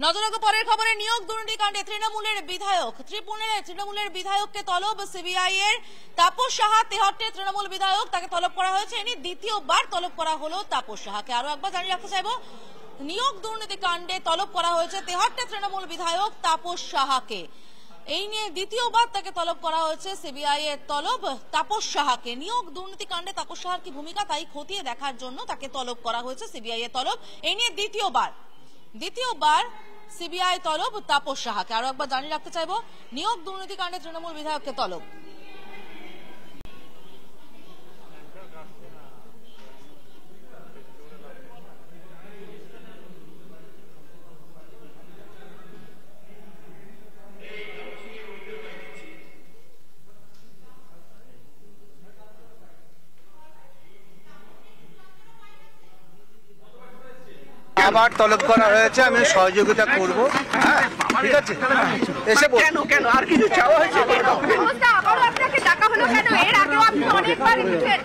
নজর রাখবো পরের খবরে। নিয়োগ দুর্নীতি কাণ্ডে তৃণমূলের বিধায়ককে তলব সিবিআই এর। তাপস সাহা তেহট্টে তৃণমূল বিধায়ক, তাকে তলব করা হয়েছে। ইনি দ্বিতীয়বার তলব করা হলো তাপস সাহাকে। আরো একবার জানিয়ে রাখতে চাইবো, নিয়োগ দুর্নীতি কাণ্ডে তলব করা হয়েছে তেহট্টে তৃণমূল বিধায়ক তাপস সাহাকে। এই নিয়ে দ্বিতীয়বার তাকে তলব করা হয়েছে সিবিআই এর তলব তাপস সাহাকে। নিয়োগ দুর্নীতি কাণ্ডে তাপস সাহার কি ভূমিকা তাই খতিয়ে দেখার জন্য তাকে তলব করা হয়েছে সিবিআই এর তলব। এই নিয়ে দ্বিতীয়বার সিবিআই তলব তাপস সাহাকে। আরো একবার জানিয়ে রাখতে চাইবো, নিয়োগ দুর্নীতি কাণ্ডে তৃণমূল বিধায়ককে তলব। আবার তলব করা হয়েছে, আমি সহযোগিতা করব। ঠিক আছে, এসে কেন আর কিছু চাওয়া হয়েছে? আবারও আপনাকে ডাকা হলো কেন? এর আগেও আপনি অনেকবার এসেছেন।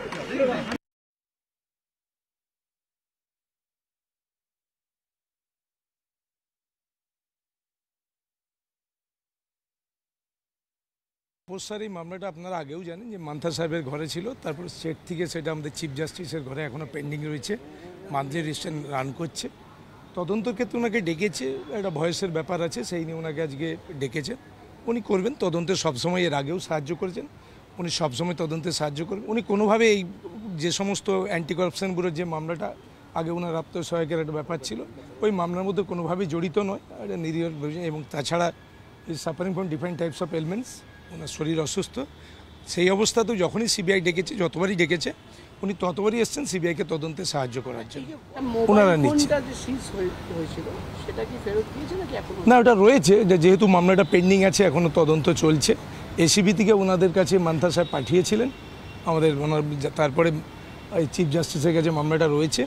এই মামলাটা আপনারা আগেও জানেন যে মান্থা সাহেবের ঘরে ছিল, তারপর স্টেট থেকে সেটা আমাদের চিফ জাস্টিসের ঘরে এখনও পেন্ডিং রয়েছে, মান্থলি রেজিস্ট্রেশন রান করছে। তদন্তের ক্ষেত্রে ওনাকে ডেকেছে, একটা ভয়েসের ব্যাপার আছে, সেই নিয়ে ওনাকে আজকে ডেকেছেন। উনি করবেন তদন্তে, সবসময় এর আগেও সাহায্য করেছেন, উনি সবসময় তদন্তে সাহায্য করবেন। উনি কোনোভাবে এই যে সমস্ত অ্যান্টি করাপশন ব্যুরোর যে মামলাটা আগে ওনার আত্মসহায়কের একটা ব্যাপার ছিল, ওই মামলার মধ্যে কোনোভাবেই জড়িত নয়, একটা নিরীহ। এবং তাছাড়া is suffering from different types of elements, ওনার শরীর অসুস্থ। সেই অবস্থাতেও যখনই সিবিআই ডেকেছে, যতবারই ডেকেছে, উনি ততবারই এসছেন সিবিআইকে তদন্তে সাহায্য করার জন্য। ওনারা নিচ্ছে না, ওটা রয়েছে, যেহেতু মামলাটা পেন্ডিং আছে, এখনও তদন্ত চলছে। এসিবি থেকে ওনাদের কাছে মান্থা সাহেব পাঠিয়েছিলেন ওনার, তারপরে চিফ জাস্টিসের কাছে মামলাটা রয়েছে,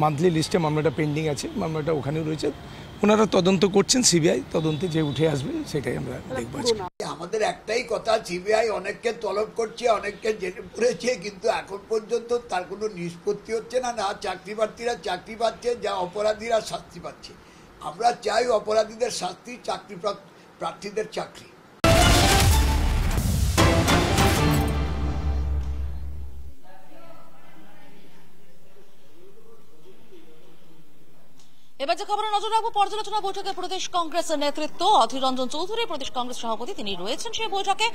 মান্থলি লিস্টে মামলাটা পেন্ডিং আছে, মামলাটা ওখানেও রয়েছে। ওনারা তদন্ত করছেন, সিবিআই তদন্তে যে উঠে আসবে সেটাই আমরা দেখব। আমাদের একটাই কথা, সিবিআই অনেককে তলব করছে, অনেককে জেলে পুরেছে, কিন্তু এখন পর্যন্ত তার কোনো নিষ্পত্তি হচ্ছে না। না চাকরি প্রার্থীরা চাকরি পাচ্ছে, যা অপরাধীরা শাস্তি পাচ্ছে। আমরা চাই অপরাধীদের শাস্তি, চাকরি প্রার্থীদের চাকরি। এবার যে খবরে নজর রাখবো, পর্যালোচনা বৈঠকে প্রদেশ কংগ্রেসের নেতৃত্ব অধীর রঞ্জন চৌধুরী, প্রদেশ কংগ্রেস সভাপতি, তিনি রয়েছেন সেই বৈঠকে।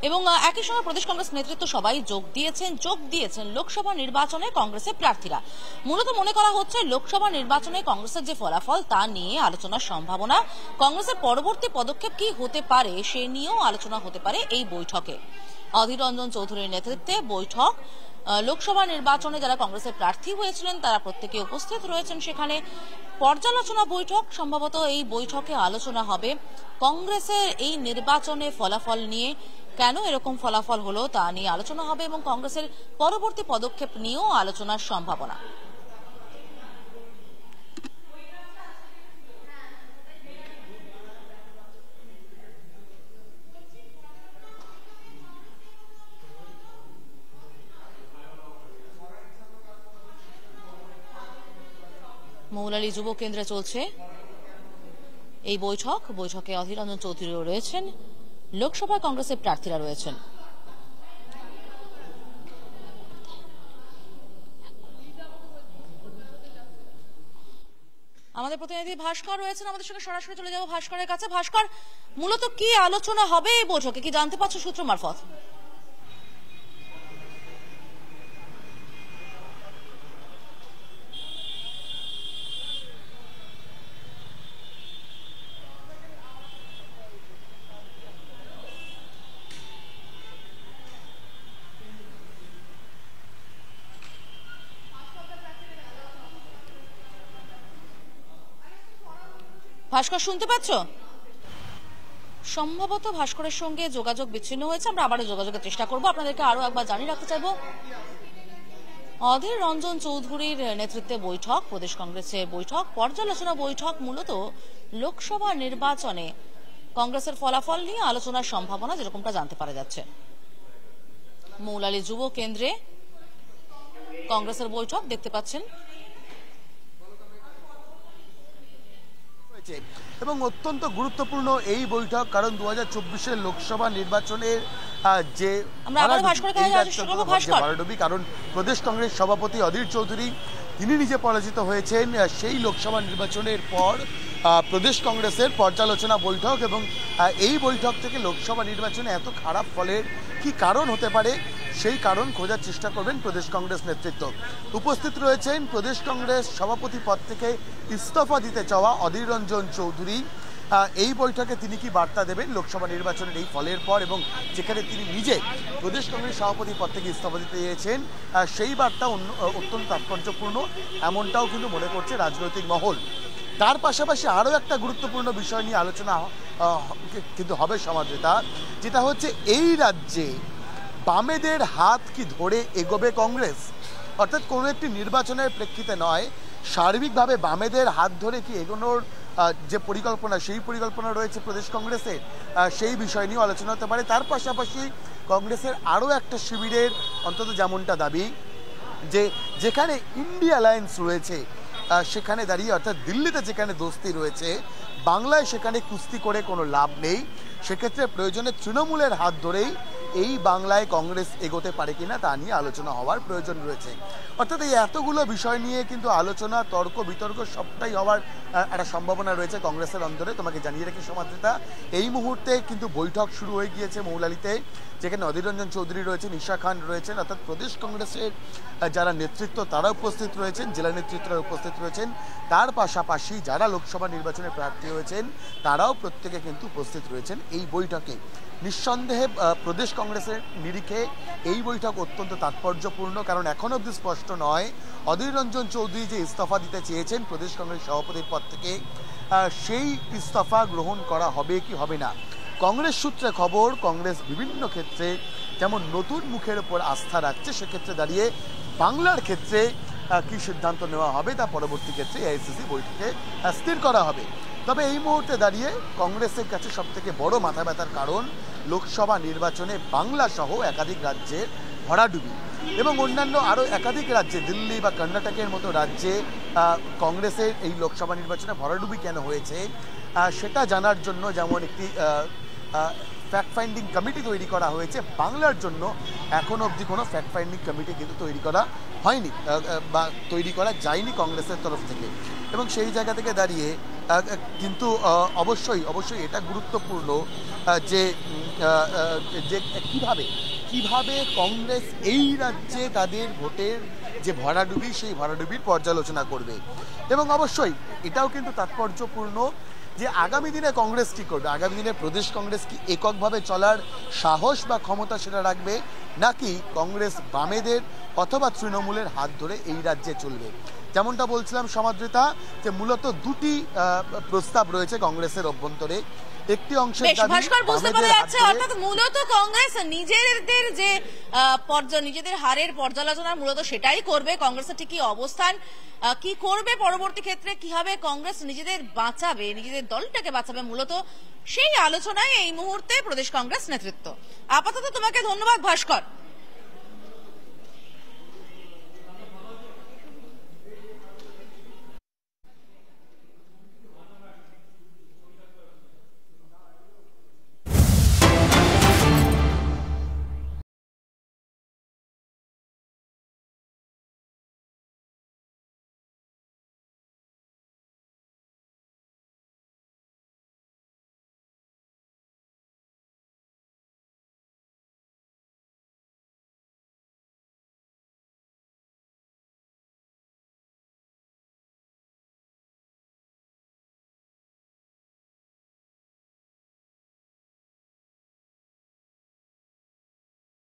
এবং একই সঙ্গে প্রদেশ কংগ্রেস নেতৃত্ব সবাই যোগ দিয়েছেন লোকসভা নির্বাচনে কংগ্রেসের প্রার্থীরা। মূলত মনে করা হচ্ছে লোকসভা নির্বাচনে কংগ্রেসের যে ফলাফল তা নিয়ে আলোচনার সম্ভাবনা, কংগ্রেসের পরবর্তী পদক্ষেপ কি হতে পারে সে নিয়েও আলোচনা হতে পারে এই বৈঠকে। অধীর রঞ্জন চৌধুরীর নেতৃত্বে বৈঠক। লোকসভা নির্বাচনে যারা কংগ্রেসের প্রার্থী হয়েছিলেন তারা প্রত্যেকে উপস্থিত রয়েছেন সেখানে। পর্যালোচনা বৈঠক, সম্ভবত এই বৈঠকে আলোচনা হবে কংগ্রেসের এই নির্বাচনে ফলাফল নিয়ে, কেন এরকম ফলাফল হলো তা নিয়ে আলোচনা হবে এবং কংগ্রেসের পরবর্তী পদক্ষেপ নিয়েও আলোচনার সম্ভাবনা। মৌলালী যুব কেন্দ্রে চলছে এই বৈঠকে অধীর রঞ্জন চৌধুরীও রয়েছেন, লোকসভা কংগ্রেসের প্রার্থীরা রয়েছেন। আমাদের প্রতিনিধি ভাস্কর রয়েছেন আমাদের সঙ্গে, সরাসরি চলে যাব ভাস্করের কাছে। ভাস্কর, মূলত কি আলোচনা হবে এই বৈঠকে, কি জানতে পারছো সূত্র মারফত? ভাস্কর, শুনতে পাচ্ছ? সম্ভবত ভাস্করের সঙ্গে যোগাযোগ বিচ্ছিন্ন হয়েছে, আমরা আবারও যোগাযোগের চেষ্টা করব। আপনাদেরকে আরো একবার জানিয়ে রাখতে চাইবো, অধীর রঞ্জন চৌধুরীর নেতৃত্বে বৈঠক, প্রদেশ কংগ্রেসের বৈঠক, পর্যালোচনা বৈঠক। মূলত লোকসভা নির্বাচনে কংগ্রেসের ফলাফল নিয়ে আলোচনার সম্ভাবনা যেরকমটা জানতে পারা যাচ্ছে। মৌলালী যুব কেন্দ্রে কংগ্রেসের বৈঠক দেখতে পাচ্ছেন। থাকছে এবং অত্যন্ত গুরুত্বপূর্ণ এই বৈঠক, কারণ 2024-এর লোকসভা নির্বাচনের যে ভরাডুবি, কারণ প্রদেশ কংগ্রেস সভাপতি অধীর চৌধুরী তিনি নিজে পরাজিত হয়েছেন। সেই লোকসভা নির্বাচনের পর প্রদেশ কংগ্রেসের পর্যালোচনা বৈঠক, এবং এই বৈঠক থেকে লোকসভা নির্বাচনে এত খারাপ ফলের কি কারণ হতে পারে সেই কারণ খোঁজার চেষ্টা করবেন প্রদেশ কংগ্রেস নেতৃত্ব। উপস্থিত রয়েছেন প্রদেশ কংগ্রেস সভাপতি পদ থেকে ইস্তফা দিতে চাওয়া অধীর রঞ্জন চৌধুরী। এই বৈঠকে তিনি কি বার্তা দেবেন লোকসভা নির্বাচনের এই ফলের পর, এবং যেখানে তিনি নিজে প্রদেশ কংগ্রেস সভাপতি পদ থেকে ইস্তফা দিতে চেয়েছেন সেই বার্তা অত্যন্ত তাৎপর্যপূর্ণ এমনটাও কিন্তু মনে করছে রাজনৈতিক মহল। তার পাশাপাশি আরও একটা গুরুত্বপূর্ণ বিষয় নিয়ে আলোচনা কিন্তু হবে সমাজেতা, যেটা হচ্ছে এই রাজ্যে বামেদের হাত কি ধরে এগোবে কংগ্রেস, অর্থাৎ কোনো একটি নির্বাচনের প্রেক্ষিতে নয়, সার্বিকভাবে বামেদের হাত ধরে কি এগোনোর যে পরিকল্পনা সেই পরিকল্পনা রয়েছে প্রদেশ কংগ্রেসের, সেই বিষয় নিয়ে আলোচনা হতে পারে। তার পাশাপাশি কংগ্রেসের আরও একটা শিবিরের অন্তত যেমনটা দাবি যে যেখানে ইন্ডিয়া অ্যালায়েন্স রয়েছে সেখানে দাঁড়িয়ে, অর্থাৎ দিল্লিতে যেখানে দোস্তি রয়েছে বাংলায় সেখানে কুস্তি করে কোনো লাভ নেই, সেক্ষেত্রে প্রয়োজনে তৃণমূলের হাত ধরেই এই বাংলায় কংগ্রেস এগোতে পারে কিনা তা নিয়ে আলোচনা হওয়ার প্রয়োজন রয়েছে। অর্থাৎ এই এতগুলো বিষয় নিয়ে কিন্তু আলোচনা, তর্ক বিতর্ক সবটাই হওয়ার একটা সম্ভাবনা রয়েছে কংগ্রেসের অন্তরে। তোমাকে জানিয়ে রাখি সমাজনেতা, এই মুহূর্তে কিন্তু বৈঠক শুরু হয়ে গিয়েছে মৌলালিতে, যেখানে অধীর রঞ্জন চৌধুরী রয়েছেন, ঈশা খান রয়েছেন, অর্থাৎ প্রদেশ কংগ্রেসের যারা নেতৃত্ব তারা উপস্থিত রয়েছেন, জেলা নেতৃত্বরা উপস্থিত রয়েছেন, তার পাশাপাশি যারা লোকসভা নির্বাচনে প্রার্থী হয়েছেন তারাও প্রত্যেকে কিন্তু উপস্থিত রয়েছেন এই বৈঠকে। নিঃসন্দেহে প্রদেশ কংগ্রেসের নিরিখে এই বৈঠক অত্যন্ত তাৎপর্যপূর্ণ, কারণ এখন অবধি স্পষ্ট নয় অধীর রঞ্জন চৌধুরী যে ইস্তফা দিতে চেয়েছেন প্রদেশ কংগ্রেস সভাপতির পদ থেকে সেই ইস্তফা গ্রহণ করা হবে কি হবে না। কংগ্রেস সূত্রে খবর, কংগ্রেস বিভিন্ন ক্ষেত্রে যেমন নতুন মুখের উপর আস্থা রাখছে, সেক্ষেত্রে দাঁড়িয়ে বাংলার ক্ষেত্রে কি সিদ্ধান্ত নেওয়া হবে তা পরবর্তী ক্ষেত্রে এআইসিসি বৈঠকে স্থির করা হবে। তবে এই মুহূর্তে দাঁড়িয়ে কংগ্রেসের কাছে সবথেকে বড় মাথা ব্যথার কারণ লোকসভা নির্বাচনে বাংলা সহ একাধিক রাজ্যের ভরাডুবি, এবং অন্যান্য আরও একাধিক রাজ্যে দিল্লি বা কর্ণাটকের মতো রাজ্যে কংগ্রেসের এই লোকসভা নির্বাচনে ভরাডুবি কেন হয়েছে সেটা জানার জন্য যেমন একটি ফ্যাক্ট ফাইন্ডিং কমিটি তৈরি করা হয়েছে, বাংলার জন্য এখন অবধি কোনো ফ্যাক্ট ফাইন্ডিং কমিটি কিন্তু তৈরি করা হয়নি বা তৈরি করা যায়নি কংগ্রেসের তরফ থেকে। এবং সেই জায়গা থেকে দাঁড়িয়ে কিন্তু অবশ্যই এটা গুরুত্বপূর্ণ যে কিভাবে কংগ্রেস এই রাজ্যে তাদের ভোটের যে ভরাডুবি সেই ভরাডুবির পর্যালোচনা করবে। এবং অবশ্যই এটাও কিন্তু তাৎপর্যপূর্ণ যে আগামী দিনে কংগ্রেস কী করবে, আগামী দিনে প্রদেশ কংগ্রেস কি এককভাবে চলার সাহস বা ক্ষমতা সেটা রাখবে, নাকি কংগ্রেস বামেদের অথবা তৃণমূলের হাত ধরে এই রাজ্যে চলবে। যেমনটা বলছিলাম সমাদৃতা, যে মূলত দুটি প্রস্তাব রয়েছে কংগ্রেসের অভ্যন্তরে। একটি অংশের অর্থাৎ মূলত কংগ্রেস নিজেদের যে নিজেদের হারের পর্যালোচনা মূলত সেটাই করবে, কংগ্রেসের ঠিকই অবস্থান কি করবে পরবর্তী ক্ষেত্রে, কিভাবে কংগ্রেস নিজেদের বাঁচাবে, নিজেদের দলটাকে বাঁচাবে, মূলত সেই আলোচনায় এই মুহূর্তে প্রদেশ কংগ্রেস নেতৃত্ব। আপাতত তোমাকে ধন্যবাদ ভাস্কর।